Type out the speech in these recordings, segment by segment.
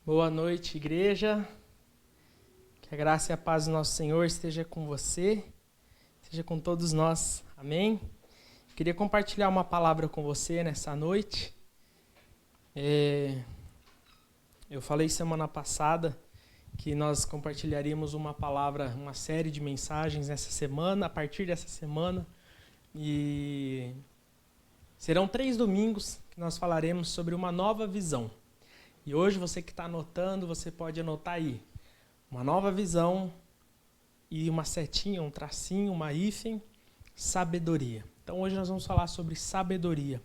Boa noite, igreja. Que a graça e a paz do nosso Senhor esteja com você, esteja com todos nós. Amém? Queria compartilhar uma palavra com você nessa noite. Eu falei semana passada que nós compartilharíamos uma palavra, uma série de mensagens nessa semana, a partir dessa semana. E serão 3 domingos que nós falaremos sobre uma nova visão. E hoje você que está anotando, você pode anotar aí. Uma nova visão e uma setinha, um tracinho, uma hífen, sabedoria. Então hoje nós vamos falar sobre sabedoria.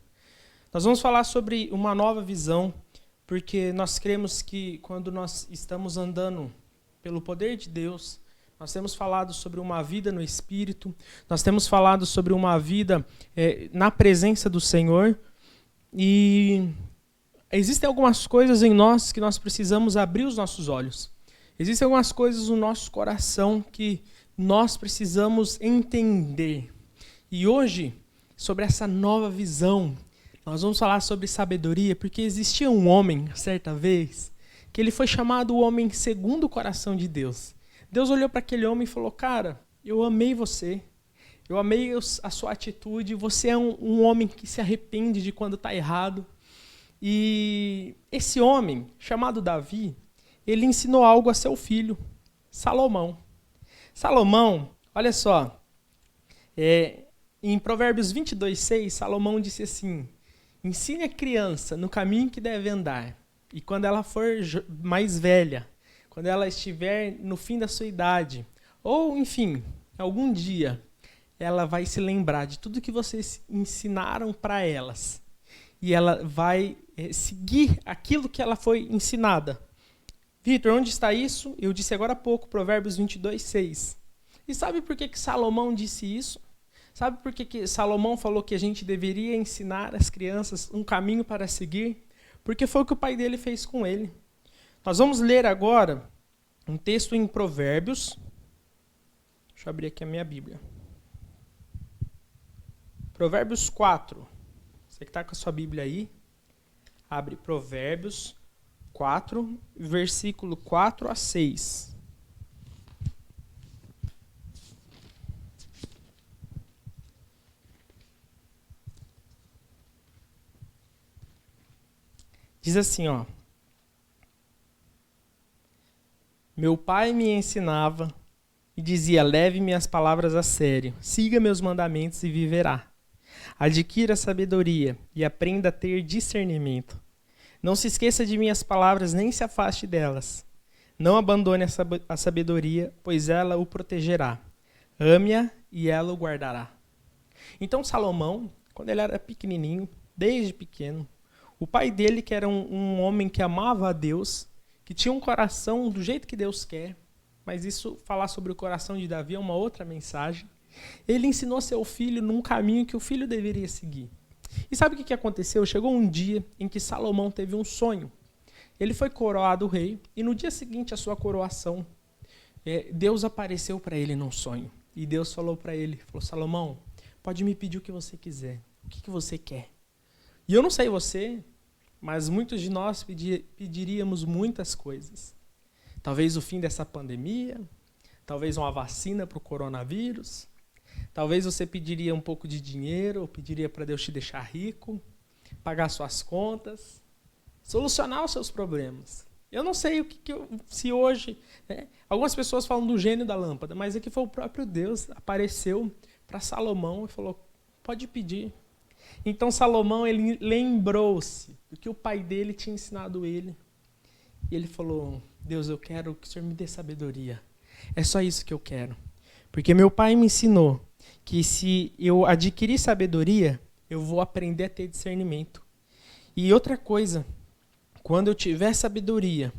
Nós vamos falar sobre uma nova visão, porque nós cremos que quando nós estamos andando pelo poder de Deus, nós temos falado sobre uma vida no Espírito, nós temos falado sobre uma vida na presença do Senhor, e existem algumas coisas em nós que nós precisamos abrir os nossos olhos. Existem algumas coisas no nosso coração que nós precisamos entender. E hoje, sobre essa nova visão, nós vamos falar sobre sabedoria, porque existia um homem, certa vez, que ele foi chamado o homem segundo o coração de Deus. Deus olhou para aquele homem e falou: cara, eu amei você, eu amei a sua atitude, você é um homem que se arrepende de quando está errado. E esse homem, chamado Davi, ele ensinou algo a seu filho, Salomão. Salomão, olha só, em Provérbios 22:6, Salomão disse assim: ensine a criança no caminho que deve andar, e quando ela for mais velha, quando ela estiver no fim da sua idade, ou enfim, algum dia, ela vai se lembrar de tudo que vocês ensinaram para elas. E ela vai seguir aquilo que ela foi ensinada. Vitor, onde está isso? Eu disse agora há pouco, Provérbios 22:6. E sabe por que Salomão disse isso? Sabe por que Salomão falou que a gente deveria ensinar as crianças um caminho para seguir? Porque foi o que o pai dele fez com ele. Nós vamos ler agora um texto em Provérbios. Deixa eu abrir aqui a minha Bíblia. Provérbios 4. Você que está com a sua Bíblia aí, abre Provérbios 4, versículo 4 a 6. Diz assim, ó: meu pai me ensinava e dizia: leve minhas palavras a sério, siga meus mandamentos e viverá. Adquira sabedoria e aprenda a ter discernimento. Não se esqueça de minhas palavras, nem se afaste delas. Não abandone a sabedoria, pois ela o protegerá. Ame-a e ela o guardará. Então Salomão, quando ele era pequenininho, desde pequeno, o pai dele, que era um homem que amava a Deus, que tinha um coração do jeito que Deus quer, mas isso, falar sobre o coração de Davi é uma outra mensagem, ele ensinou seu filho num caminho que o filho deveria seguir. E sabe o que aconteceu? Chegou um dia em que Salomão teve um sonho. Ele foi coroado rei e no dia seguinte à sua coroação, Deus apareceu para ele num sonho. E Deus falou para ele, falou: Salomão, pode me pedir o que você quiser. O que você quer? E eu não sei você, mas muitos de nós pediríamos muitas coisas. Talvez o fim dessa pandemia, talvez uma vacina para o coronavírus. Talvez você pediria um pouco de dinheiro, ou pediria para Deus te deixar rico, pagar suas contas, solucionar os seus problemas. Eu não sei se hoje... algumas pessoas falam do gênio da lâmpada, mas aqui foi o próprio Deus, apareceu para Salomão e falou: pode pedir. Então Salomão, ele lembrou-se do que o pai dele tinha ensinado ele. E ele falou: Deus, eu quero que o Senhor me dê sabedoria. É só isso que eu quero. Porque meu pai me ensinou que se eu adquirir sabedoria, eu vou aprender a ter discernimento. E outra coisa, quando eu tiver sabedoria,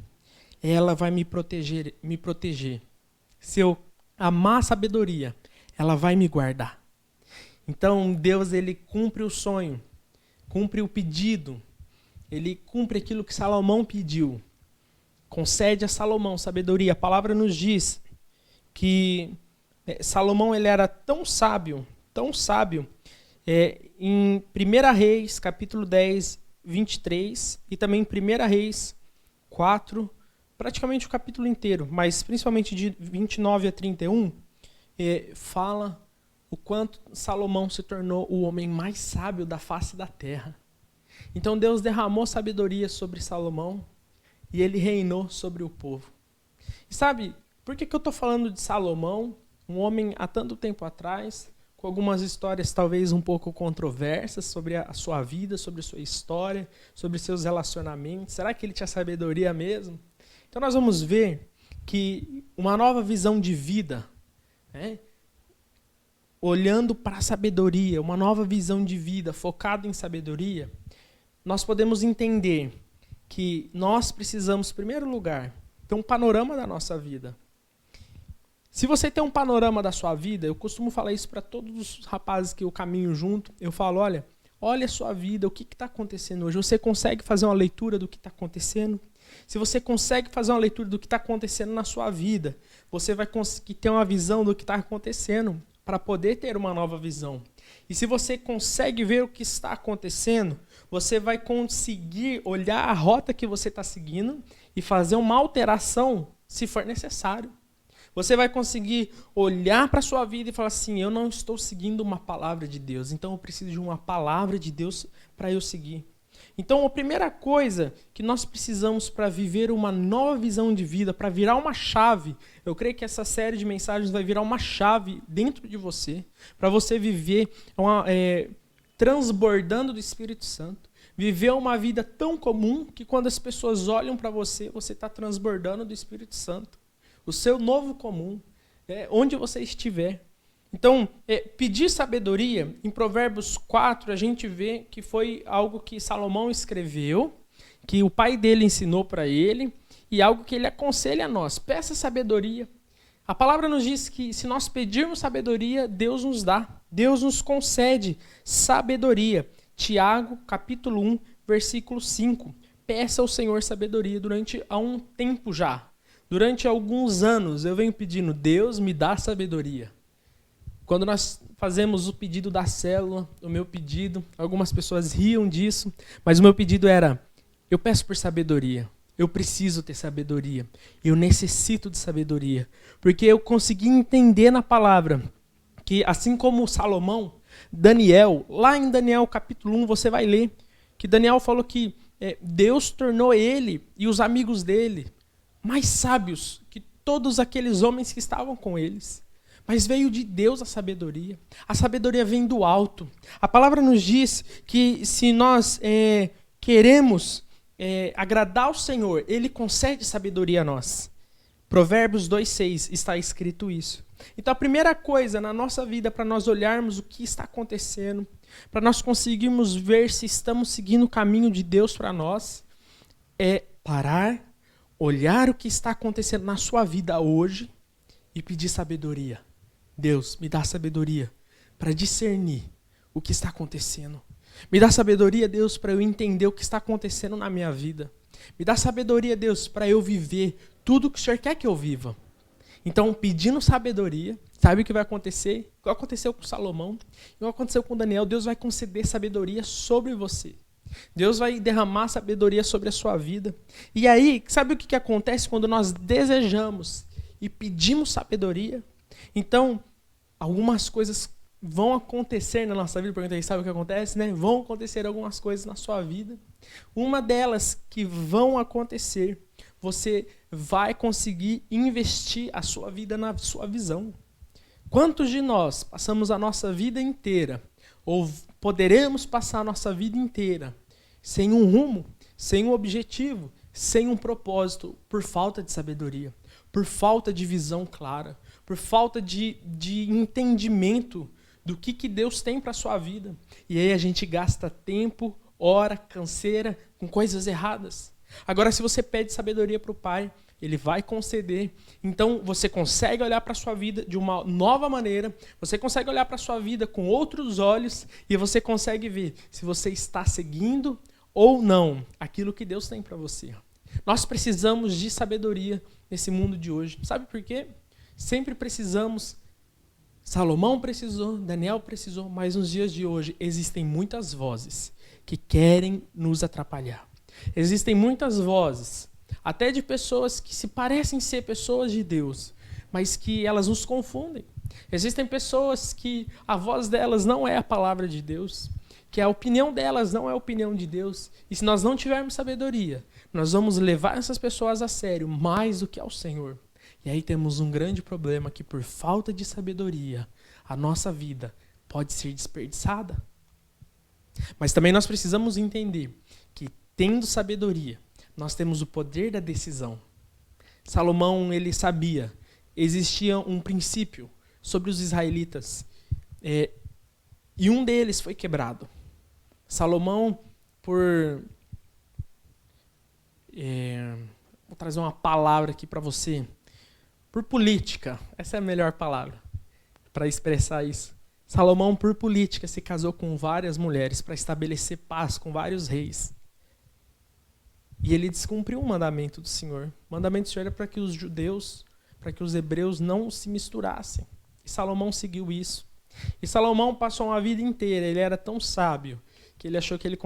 ela vai me proteger. Se eu amar a sabedoria, ela vai me guardar. Então Deus, ele cumpre o sonho, cumpre o pedido, ele cumpre aquilo que Salomão pediu. Concede a Salomão sabedoria. A palavra nos diz que Salomão, ele era tão sábio, em 1 Reis, capítulo 10, 23, e também em 1 Reis 4, praticamente o capítulo inteiro, mas principalmente de 29 a 31, fala o quanto Salomão se tornou o homem mais sábio da face da terra. Então Deus derramou sabedoria sobre Salomão e ele reinou sobre o povo. E sabe, por que eu estou falando de Salomão, um homem há tanto tempo atrás, com algumas histórias talvez um pouco controversas sobre a sua vida, sobre a sua história, sobre seus relacionamentos? Será que ele tinha sabedoria mesmo? Então nós vamos ver que uma nova visão de vida, né, olhando para a sabedoria, uma nova visão de vida focada em sabedoria, nós podemos entender que nós precisamos, em primeiro lugar, ter um panorama da nossa vida. Se você tem um panorama da sua vida, eu costumo falar isso para todos os rapazes que eu caminho junto, eu falo, olha a sua vida, o que está acontecendo hoje? Você consegue fazer uma leitura do que está acontecendo? Se você consegue fazer uma leitura do que está acontecendo na sua vida, você vai conseguir ter uma visão do que está acontecendo para poder ter uma nova visão. E se você consegue ver o que está acontecendo, você vai conseguir olhar a rota que você está seguindo e fazer uma alteração se for necessário. Você vai conseguir olhar para a sua vida e falar assim, eu não estou seguindo uma palavra de Deus, então eu preciso de uma palavra de Deus para eu seguir. Então a primeira coisa que nós precisamos para viver uma nova visão de vida, para virar uma chave, eu creio que essa série de mensagens vai virar uma chave dentro de você, para você viver transbordando do Espírito Santo, viver uma vida tão comum que quando as pessoas olham para você, você está transbordando do Espírito Santo. O seu novo comum, onde você estiver. Então, pedir sabedoria, em Provérbios 4, a gente vê que foi algo que Salomão escreveu, que o pai dele ensinou para ele, e algo que ele aconselha a nós. Peça sabedoria. A palavra nos diz que se nós pedirmos sabedoria, Deus nos dá. Deus nos concede sabedoria. Tiago, capítulo 1, versículo 5. Peça ao Senhor sabedoria durante há um tempo já. Durante alguns anos eu venho pedindo, Deus me dá sabedoria. Quando nós fazemos o pedido da célula, o meu pedido, algumas pessoas riam disso, mas o meu pedido era, eu peço por sabedoria, eu preciso ter sabedoria, eu necessito de sabedoria, porque eu consegui entender na palavra que assim como Salomão, Daniel, lá em Daniel capítulo 1 você vai ler, que Daniel falou que Deus tornou ele e os amigos dele mais sábios que todos aqueles homens que estavam com eles. Mas veio de Deus a sabedoria. A sabedoria vem do alto. A palavra nos diz que se nós queremos agradar ao Senhor, Ele concede sabedoria a nós. Provérbios 2,6 está escrito isso. Então a primeira coisa na nossa vida para nós olharmos o que está acontecendo, para nós conseguirmos ver se estamos seguindo o caminho de Deus para nós, é parar, olhar o que está acontecendo na sua vida hoje e pedir sabedoria. Deus, me dá sabedoria para discernir o que está acontecendo. Me dá sabedoria, Deus, para eu entender o que está acontecendo na minha vida. Me dá sabedoria, Deus, para eu viver tudo o que o Senhor quer que eu viva. Então, pedindo sabedoria, sabe o que vai acontecer? O que aconteceu com Salomão, o que aconteceu com Daniel, Deus vai conceder sabedoria sobre você. Deus vai derramar sabedoria sobre a sua vida. E aí, sabe o que acontece quando nós desejamos e pedimos sabedoria? Então, algumas coisas vão acontecer na nossa vida. Pergunta aí, sabe o que acontece, né? Vão acontecer algumas coisas na sua vida. Uma delas que vão acontecer, você vai conseguir investir a sua vida na sua visão. Quantos de nós passamos a nossa vida inteira, ou poderemos passar a nossa vida inteira, sem um rumo, sem um objetivo, sem um propósito, por falta de sabedoria, por falta de visão clara, por falta de entendimento do que Deus tem para a sua vida. E aí a gente gasta tempo, hora, canseira, com coisas erradas. Agora, se você pede sabedoria para o Pai, Ele vai conceder. Então, você consegue olhar para a sua vida de uma nova maneira, você consegue olhar para a sua vida com outros olhos e você consegue ver se você está seguindo ou não aquilo que Deus tem para você. Nós precisamos de sabedoria nesse mundo de hoje. Sabe por quê? Sempre precisamos. Salomão precisou, Daniel precisou, mas nos dias de hoje existem muitas vozes que querem nos atrapalhar. Existem muitas vozes até de pessoas que se parecem ser pessoas de Deus, mas que elas nos confundem. Existem pessoas que a voz delas não é a palavra de Deus, que a opinião delas não é a opinião de Deus. E se nós não tivermos sabedoria, nós vamos levar essas pessoas a sério mais do que ao Senhor. E aí temos um grande problema que por falta de sabedoria, a nossa vida pode ser desperdiçada. Mas também nós precisamos entender que, tendo sabedoria, nós temos o poder da decisão. Salomão, ele sabia, existia um princípio sobre os israelitas, e um deles foi quebrado. Salomão, vou trazer uma palavra aqui para você, por política, essa é a melhor palavra para expressar isso. Salomão, por política, se casou com várias mulheres para estabelecer paz com vários reis. E ele descumpriu o mandamento do Senhor. O mandamento do Senhor era para que os judeus, para que os hebreus não se misturassem. E Salomão seguiu isso. E Salomão passou uma vida inteira, ele era tão sábio, que ele achou que ele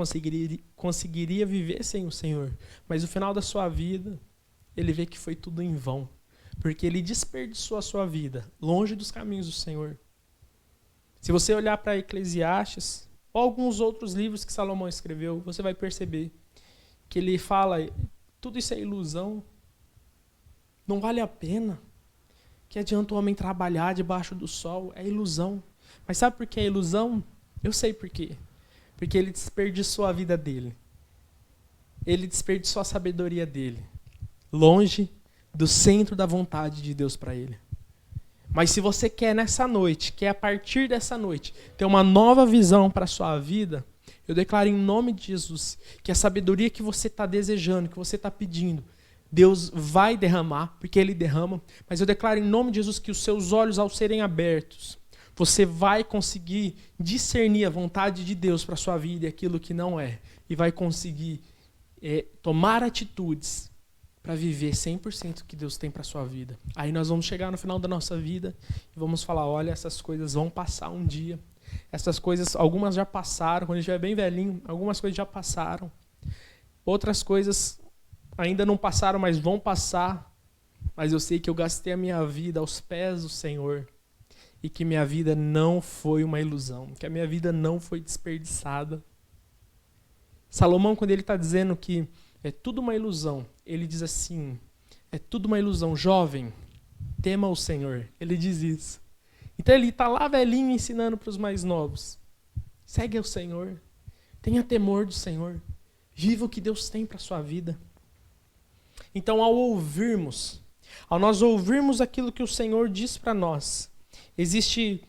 conseguiria viver sem o Senhor. Mas no final da sua vida, ele vê que foi tudo em vão. Porque ele desperdiçou a sua vida longe dos caminhos do Senhor. Se você olhar para Eclesiastes, ou alguns outros livros que Salomão escreveu, você vai perceber que ele fala, tudo isso é ilusão, não vale a pena. Que adianta o homem trabalhar debaixo do sol? É ilusão. Mas sabe por que é ilusão? Eu sei por quê. Porque ele desperdiçou a vida dele. Ele desperdiçou a sabedoria dele. Longe do centro da vontade de Deus para ele. Mas se você quer nessa noite, quer a partir dessa noite, ter uma nova visão para a sua vida, eu declaro em nome de Jesus que a sabedoria que você está desejando, que você está pedindo, Deus vai derramar, porque Ele derrama, mas eu declaro em nome de Jesus que os seus olhos, ao serem abertos, você vai conseguir discernir a vontade de Deus para a sua vida e aquilo que não é, e vai conseguir tomar atitudes para viver 100% o que Deus tem para a sua vida. Aí nós vamos chegar no final da nossa vida e vamos falar, olha, essas coisas vão passar um dia, essas coisas, algumas já passaram, quando a gente estiver bem velhinho, algumas coisas já passaram, outras coisas ainda não passaram, mas vão passar. Mas eu sei que eu gastei a minha vida aos pés do Senhor e que minha vida não foi uma ilusão, que a minha vida não foi desperdiçada. Salomão, quando ele está dizendo que é tudo uma ilusão, ele diz assim, é tudo uma ilusão, jovem, tema o Senhor. Ele diz isso. Então ele está lá velhinho ensinando para os mais novos. Segue o Senhor, tenha temor do Senhor, viva o que Deus tem para a sua vida. Então, ao nós ouvirmos aquilo que o Senhor diz para nós, existe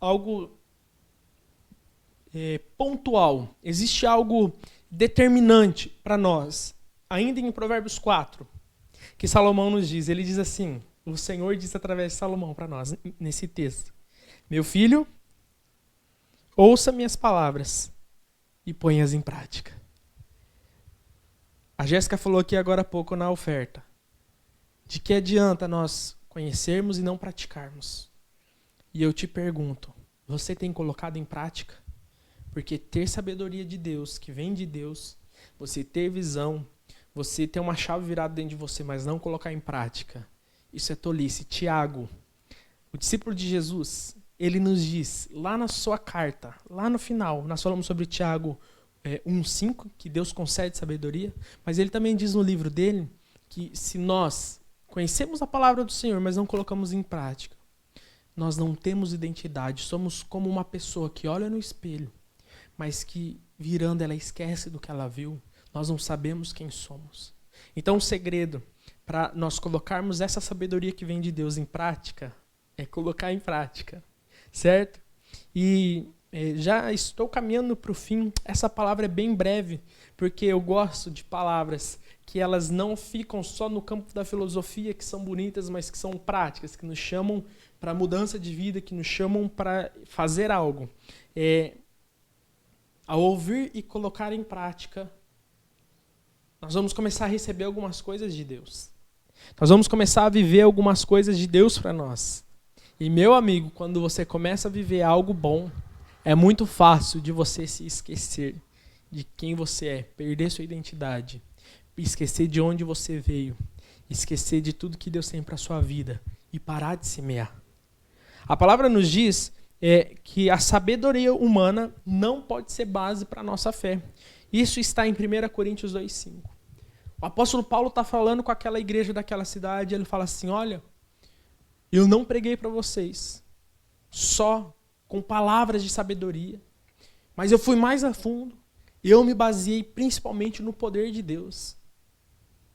algo pontual, existe algo determinante para nós. Ainda em Provérbios 4, que Salomão nos diz, ele diz assim, o Senhor diz através de Salomão para nós, nesse texto, meu filho, ouça minhas palavras e ponha-as em prática. A Jéssica falou aqui agora há pouco na oferta, de que adianta nós conhecermos e não praticarmos. E eu te pergunto, você tem colocado em prática? Porque ter sabedoria de Deus, que vem de Deus, você ter visão, você ter uma chave virada dentro de você, mas não colocar em prática, isso é tolice. Tiago, o discípulo de Jesus, ele nos diz, lá na sua carta, lá no final, nós falamos sobre Tiago 1:5, que Deus concede sabedoria, mas ele também diz no livro dele que se nós conhecemos a palavra do Senhor, mas não colocamos em prática, nós não temos identidade, somos como uma pessoa que olha no espelho, mas que virando ela esquece do que ela viu, nós não sabemos quem somos. Então o segredo para nós colocarmos essa sabedoria que vem de Deus em prática é colocar em prática, certo? E já estou caminhando para o fim. Essa palavra é bem breve, porque eu gosto de palavras que elas não ficam só no campo da filosofia, que são bonitas, mas que são práticas, que nos chamam para mudança de vida, que nos chamam para fazer algo. Ao ouvir e colocar em prática, nós vamos começar a receber algumas coisas de Deus. Nós vamos começar a viver algumas coisas de Deus para nós. E meu amigo, quando você começa a viver algo bom, é muito fácil de você se esquecer de quem você é, perder sua identidade, esquecer de onde você veio, esquecer de tudo que Deus tem para a sua vida e parar de semear. A palavra nos diz que a sabedoria humana não pode ser base para a nossa fé. Isso está em 1 Coríntios 2,5. O apóstolo Paulo está falando com aquela igreja daquela cidade, ele fala assim, olha, eu não preguei para vocês só com palavras de sabedoria, mas eu fui mais a fundo e eu me baseei principalmente no poder de Deus.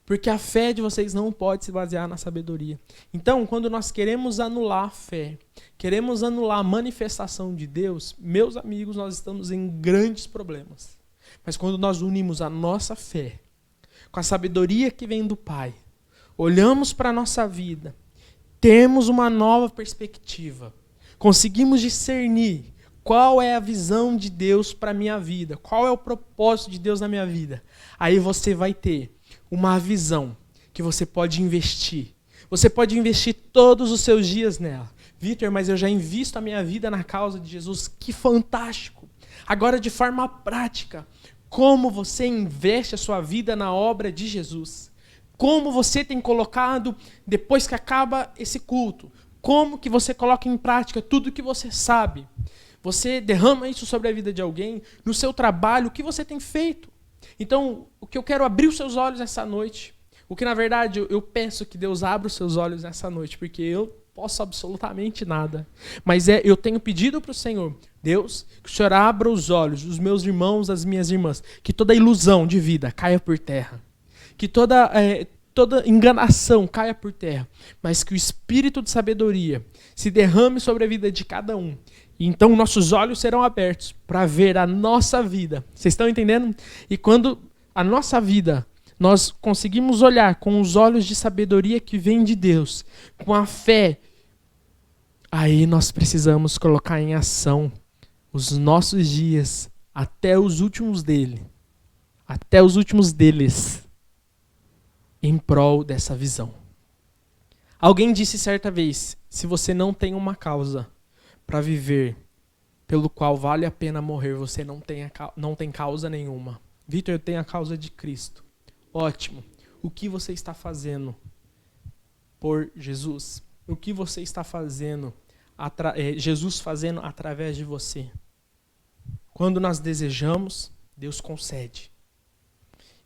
Porque a fé de vocês não pode se basear na sabedoria. Então, quando nós queremos anular a fé, queremos anular a manifestação de Deus, meus amigos, nós estamos em grandes problemas. Mas quando nós unimos a nossa fé com a sabedoria que vem do Pai, olhamos para a nossa vida, temos uma nova perspectiva, conseguimos discernir qual é a visão de Deus para a minha vida, qual é o propósito de Deus na minha vida, aí você vai ter uma visão que você pode investir. Você pode investir todos os seus dias nela. Vitor, mas eu já invisto a minha vida na causa de Jesus. Que fantástico! Agora, de forma prática, como você investe a sua vida na obra de Jesus? Como você tem colocado, depois que acaba esse culto, como que você coloca em prática tudo que você sabe? Você derrama isso sobre a vida de alguém? No seu trabalho, o que você tem feito? Então, o que eu quero abrir os seus olhos essa noite, o que na verdade eu peço que Deus abra os seus olhos nessa noite, porque eu posso absolutamente nada, mas eu tenho pedido para o Senhor, Deus, que o Senhor abra os olhos dos meus irmãos, das minhas irmãs, que toda ilusão de vida caia por terra, que toda enganação caia por terra, mas que o espírito de sabedoria se derrame sobre a vida de cada um. E então nossos olhos serão abertos para ver a nossa vida. Vocês estão entendendo? E quando a nossa vida, nós conseguimos olhar com os olhos de sabedoria que vem de Deus, com a fé, aí nós precisamos colocar em ação os nossos dias até os últimos deles, em prol dessa visão. Alguém disse certa vez, se você não tem uma causa para viver, pelo qual vale a pena morrer, você não tem causa nenhuma. Vitor, eu tenho a causa de Cristo. Ótimo. O que você está fazendo por Jesus? O que você está fazendo, Jesus fazendo através de você? Quando nós desejamos, Deus concede.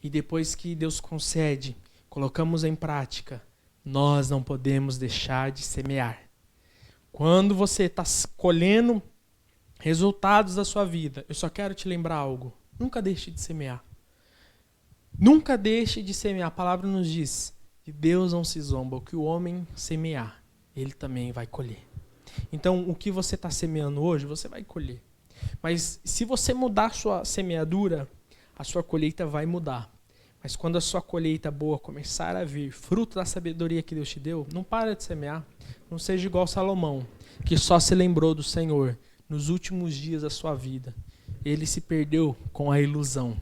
E depois que Deus concede, colocamos em prática, nós não podemos deixar de semear. Quando você está colhendo resultados da sua vida, eu só quero te lembrar algo. Nunca deixe de semear. Nunca deixe de semear. A palavra nos diz que Deus não se zomba. O que o homem semear, ele também vai colher. Então, o que você está semeando hoje, você vai colher. Mas se você mudar a sua semeadura, a sua colheita vai mudar. Mas quando a sua colheita boa começar a vir, fruto da sabedoria que Deus te deu, não para de semear. Não seja igual Salomão, que só se lembrou do Senhor nos últimos dias da sua vida. Ele se perdeu com a ilusão.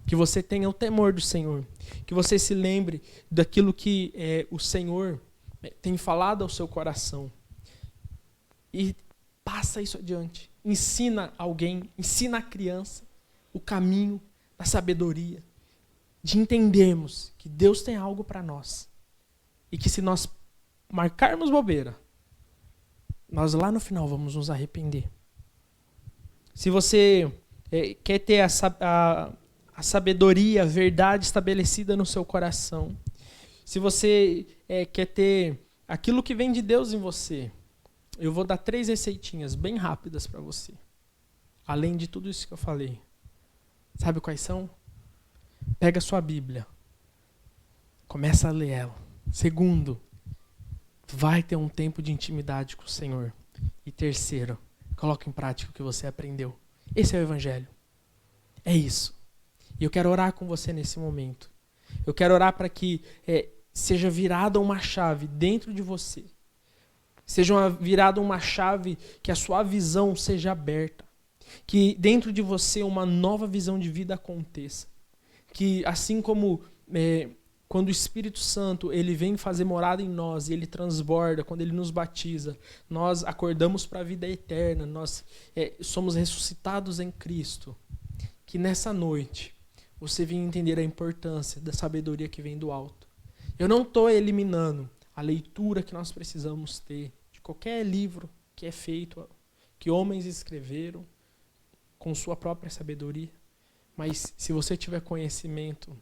Que você tenha o temor do Senhor. Que você se lembre daquilo que o Senhor tem falado ao seu coração. E passa isso adiante. Ensina alguém, ensina a criança o caminho da sabedoria. De entendermos que Deus tem algo para nós. E que se nós marcarmos bobeira, nós lá no final vamos nos arrepender. Se você quer ter a sabedoria, a verdade estabelecida no seu coração, se você quer ter aquilo que vem de Deus em você, eu vou dar 3 receitinhas bem rápidas para você. Além de tudo isso que eu falei. Sabe quais são? Pega a sua Bíblia. Começa a ler ela. Segundo, vai ter um tempo de intimidade com o Senhor. E terceiro, coloca em prática o que você aprendeu. Esse é o Evangelho. É isso. E eu quero orar com você nesse momento. Eu quero orar para que seja virada uma chave dentro de você. Seja virada uma chave que a sua visão seja aberta. Que dentro de você uma nova visão de vida aconteça. Que assim como quando o Espírito Santo ele vem fazer morada em nós e ele transborda, quando ele nos batiza, nós acordamos para a vida eterna, nós somos ressuscitados em Cristo. Que nessa noite você venha entender a importância da sabedoria que vem do alto. Eu não estou eliminando a leitura que nós precisamos ter de qualquer livro que é feito, que homens escreveram com sua própria sabedoria. Mas se você tiver conhecimento,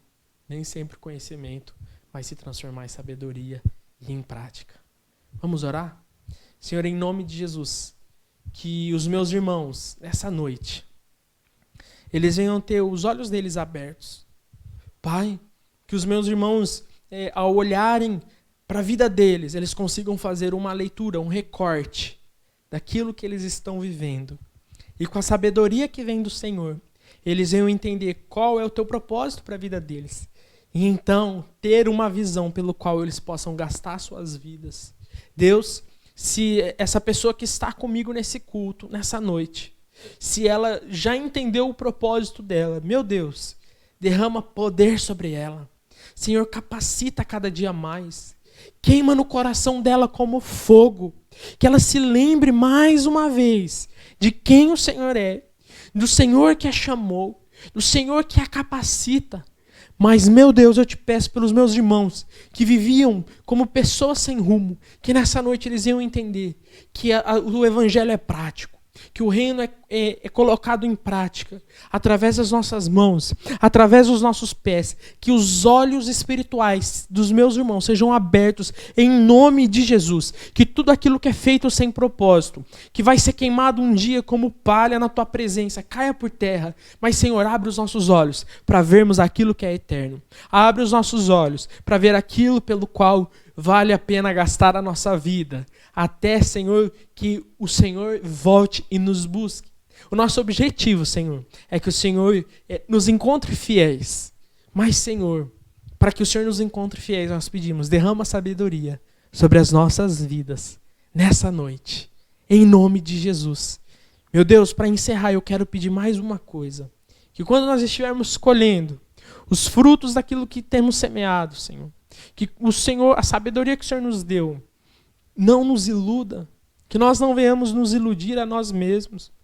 nem sempre conhecimento vai se transformar em sabedoria e em prática. Vamos orar? Senhor, em nome de Jesus, que os meus irmãos, nessa noite, eles venham ter os olhos deles abertos. Pai, que os meus irmãos, ao olharem para a vida deles, eles consigam fazer uma leitura, um recorte daquilo que eles estão vivendo. E com a sabedoria que vem do Senhor, eles venham entender qual é o teu propósito para a vida deles. E então, ter uma visão pelo qual eles possam gastar suas vidas. Deus, se essa pessoa que está comigo nesse culto, nessa noite, se ela já entendeu o propósito dela, meu Deus, derrama poder sobre ela. Senhor, capacita cada dia mais. Queima no coração dela como fogo. Que ela se lembre mais uma vez de quem o Senhor é, do Senhor que a chamou, do Senhor que a capacita. Mas, meu Deus, eu te peço pelos meus irmãos que viviam como pessoas sem rumo, que nessa noite eles iam entender que o evangelho é prático, que o reino é colocado em prática, através das nossas mãos, através dos nossos pés, que os olhos espirituais dos meus irmãos sejam abertos em nome de Jesus, que tudo aquilo que é feito sem propósito, que vai ser queimado um dia como palha na tua presença, caia por terra, mas Senhor, abre os nossos olhos para vermos aquilo que é eterno, abre os nossos olhos para ver aquilo pelo qual vale a pena gastar a nossa vida, até, Senhor, que o Senhor volte e nos busque. O nosso objetivo, Senhor, é que o Senhor nos encontre fiéis. Mas, Senhor, para que o Senhor nos encontre fiéis, nós pedimos, derrama sabedoria sobre as nossas vidas nessa noite, em nome de Jesus. Meu Deus, para encerrar, eu quero pedir mais uma coisa, que quando nós estivermos colhendo os frutos daquilo que temos semeado, Senhor, que o Senhor, a sabedoria que o Senhor nos deu, não nos iluda, que nós não venhamos nos iludir a nós mesmos,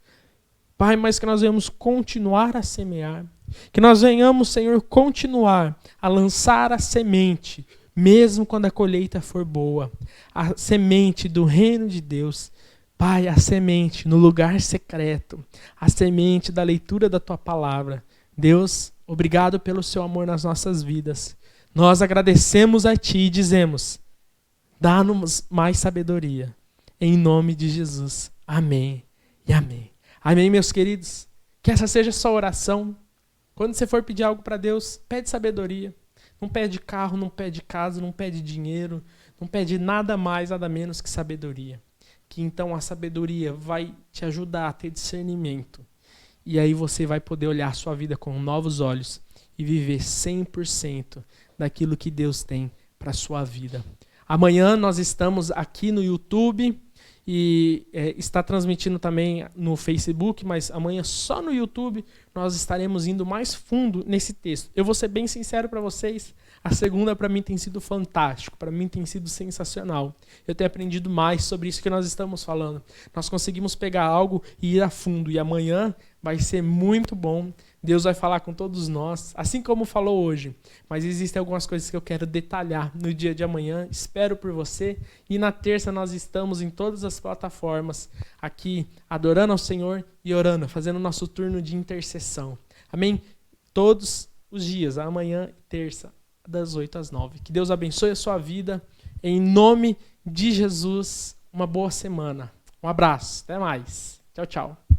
Pai, mas que nós venhamos continuar a semear, que nós venhamos, Senhor, continuar a lançar a semente, mesmo quando a colheita for boa, a semente do reino de Deus, Pai, a semente no lugar secreto, a semente da leitura da Tua palavra. Deus, obrigado pelo Seu amor nas nossas vidas. Nós agradecemos a Ti e dizemos, dá-nos mais sabedoria. Em nome de Jesus. Amém e amém. Amém, meus queridos? Que essa seja a sua oração. Quando você for pedir algo para Deus, pede sabedoria. Não pede carro, não pede casa, não pede dinheiro, não pede nada mais, nada menos que sabedoria. Que então a sabedoria vai te ajudar a ter discernimento. E aí você vai poder olhar a sua vida com novos olhos e viver 100% daquilo que Deus tem para a sua vida. Amanhã nós estamos aqui no YouTube e está transmitindo também no Facebook, mas amanhã só no YouTube nós estaremos indo mais fundo nesse texto. Eu vou ser bem sincero para vocês, a segunda para mim tem sido fantástico, para mim tem sido sensacional. Eu tenho aprendido mais sobre isso que nós estamos falando. Nós conseguimos pegar algo e ir a fundo, e amanhã vai ser muito bom. Deus vai falar com todos nós, assim como falou hoje. Mas existem algumas coisas que eu quero detalhar no dia de amanhã. Espero por você. E na terça nós estamos em todas as plataformas aqui, adorando ao Senhor e orando, fazendo o nosso turno de intercessão. Amém? Todos os dias, amanhã e terça, das 8 às 9. Que Deus abençoe a sua vida. Em nome de Jesus, uma boa semana. Um abraço. Até mais. Tchau, tchau.